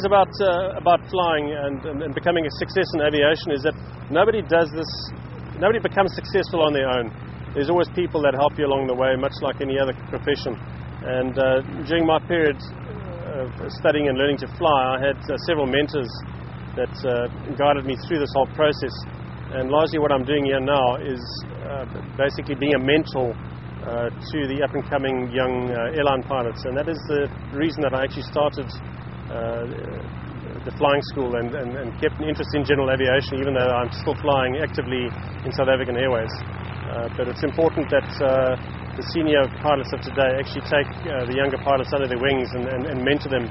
about flying and becoming a success in aviation is that nobody does this. Nobody becomes successful on their own. There's always people that help you along the way, much like any other profession. And during my period of studying and learning to fly, I had several mentors that guided me through this whole process. And largely what I'm doing here now is basically being a mentor to the up-and-coming young airline pilots. And that is the reason that I actually started the flying school and kept an interest in general aviation, even though I'm still flying actively in South African Airways. But it's important that the senior pilots of today actually take the younger pilots under their wings and mentor them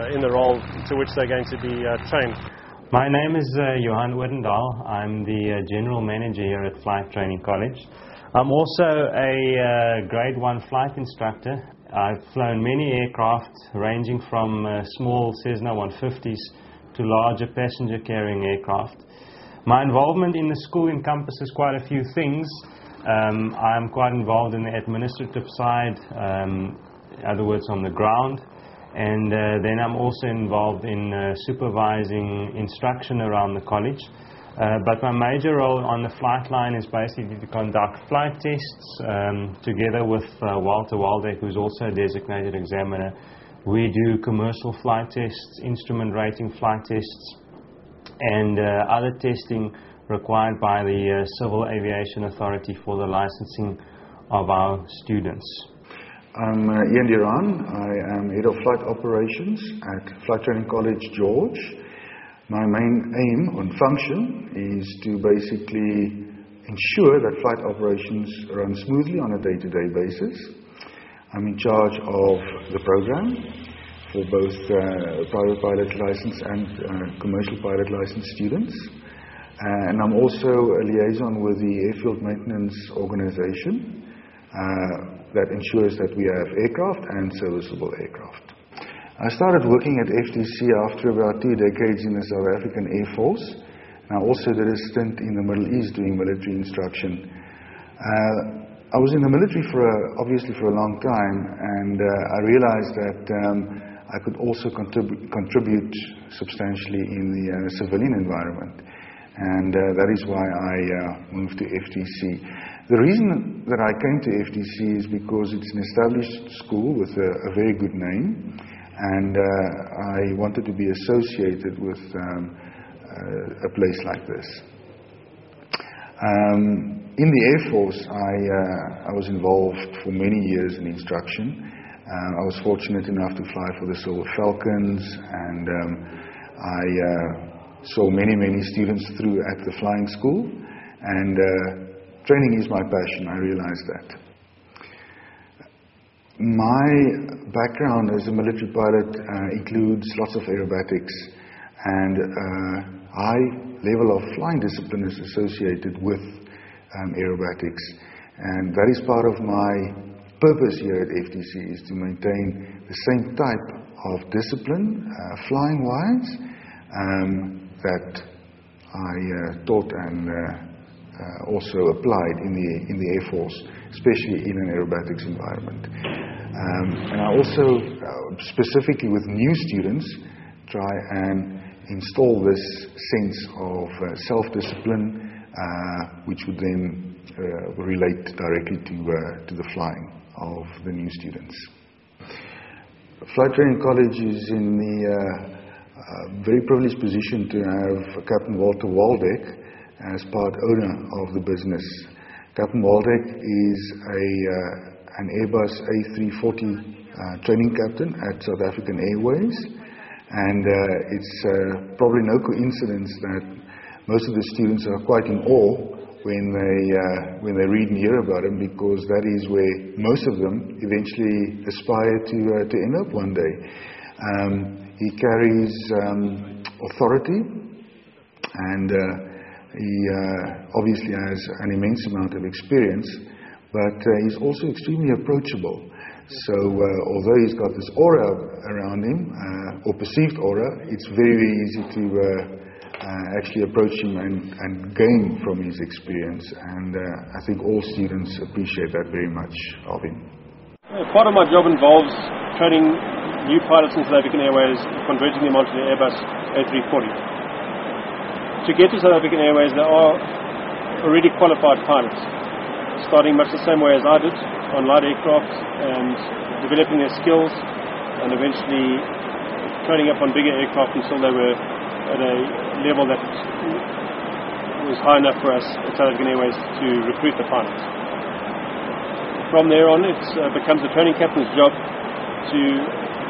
in the role to which they're going to be trained. My name is Johan Odendaal. I'm the General Manager here at Flight Training College. I'm also a Grade 1 flight instructor. I've flown many aircraft ranging from small Cessna 150s to larger passenger carrying aircraft. My involvement in the school encompasses quite a few things. I'm quite involved in the administrative side, in other words on the ground, and then I'm also involved in supervising instruction around the college. But my major role on the flight line is basically to conduct flight tests together with Walter Waldeck, who's also a designated examiner. We do commercial flight tests, instrument rating flight tests, and other testing required by the Civil Aviation Authority for the licensing of our students. I'm Ian Duran. I am Head of Flight Operations at Flight Training College, George. My main aim and function is to basically ensure that flight operations run smoothly on a day-to-day basis. I'm in charge of the program for both private pilot license and commercial pilot license students. And I'm also a liaison with the Airfield Maintenance Organization that ensures that we have aircraft and serviceable aircraft. I started working at FTC after about 2 decades in the South African Air Force. And I also did a stint in the Middle East doing military instruction. I was in the military obviously for a long time, and I realized that I could also contribute substantially in the civilian environment. And that is why I moved to FTC. The reason that I came to FTC is because it's an established school with a very good name. And I wanted to be associated with a place like this. In the Air Force, I was involved for many years in instruction. I was fortunate enough to fly for the Silver Falcons, and I saw many students through at the flying school. And training is my passion, I realize that. My background as a military pilot includes lots of aerobatics, and high level of flying discipline is associated with aerobatics, and that is part of my purpose here at FTC, is to maintain the same type of discipline flying wise that I taught and also applied in the Air Force, especially in an aerobatics environment. And I also, specifically with new students, try and install this sense of self-discipline, which would then relate directly to the flying of the new students. Flight Training College is in the very privileged position to have Captain Walter Waldeck as part owner of the business. Captain Waldeck is an Airbus A340 training captain at South African Airways, and it's probably no coincidence that most of the students are quite in awe when they read and hear about him, because that is where most of them eventually aspire to end up one day. He carries authority, and he obviously has an immense amount of experience, but he's also extremely approachable. So although he's got this aura around him, or perceived aura, it's very easy to actually approach him and gain from his experience. And I think all students appreciate that very much of him. Part of my job involves training new pilots in South African Airways, converting them onto the Airbus A340. To get to South African Airways, there are already qualified pilots, starting much the same way as I did, on light aircraft and developing their skills and eventually training up on bigger aircraft until they were at a level that was high enough for us at South African Airways to recruit the pilots. From there on, it becomes the training captain's job to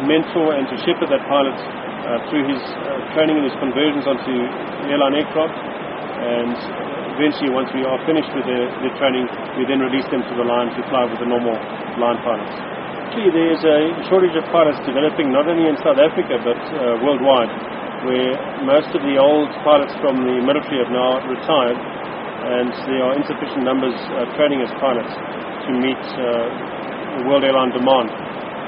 mentor and to shepherd that pilot through his training and his conversions onto airline aircraft, and eventually, once we are finished with their training, we then release them to the line to fly with the normal line pilots. Actually, there is a shortage of pilots developing not only in South Africa but worldwide, where most of the old pilots from the military have now retired, and there are insufficient numbers training as pilots to meet the world airline demand.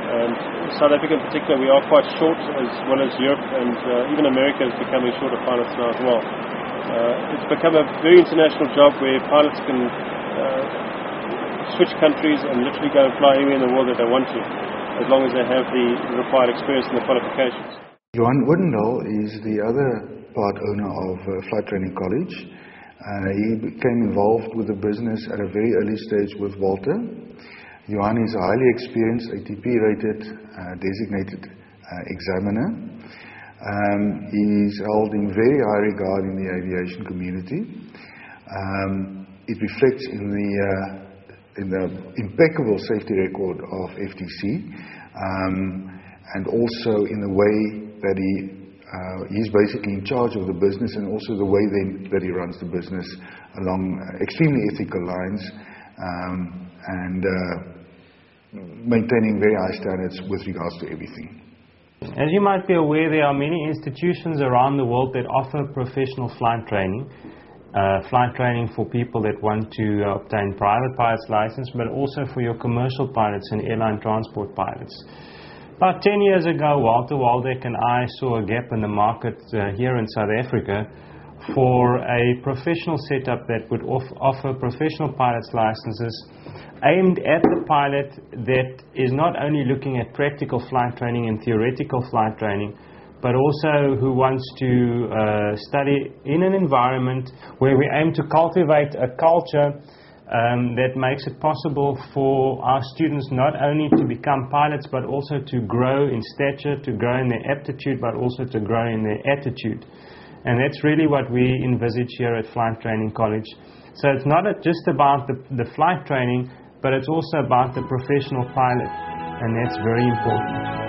And South Africa in particular, we are quite short, as well as Europe, and even America is becoming short of pilots now as well. It's become a very international job where pilots can switch countries and literally go and fly anywhere in the world that they want to, as long as they have the required experience and the qualifications. Johan Odendaal is the other part owner of Flight Training College. He became involved with the business at a very early stage with Walter. Johan is a highly experienced, ATP-rated, designated examiner. He's held in very high regard in the aviation community. It reflects in the impeccable safety record of FTC, and also in the way that he's basically in charge of the business, and also the way that he runs the business along extremely ethical lines, and maintaining very high standards with regards to everything. As you might be aware, there are many institutions around the world that offer professional flight training for people that want to obtain private pilot's license, but also for your commercial pilots and airline transport pilots. About 10 years ago, Walter Waldeck and I saw a gap in the market here in South Africa for a professional setup that would offer professional pilot's licenses aimed at the pilot that is not only looking at practical flight training and theoretical flight training, but also who wants to study in an environment where we aim to cultivate a culture that makes it possible for our students not only to become pilots, but also to grow in stature, to grow in their aptitude, but also to grow in their attitude. And that's really what we envisage here at Flight Training College. So it's not just about the flight training, but it's also about the professional pilot, and that's very important.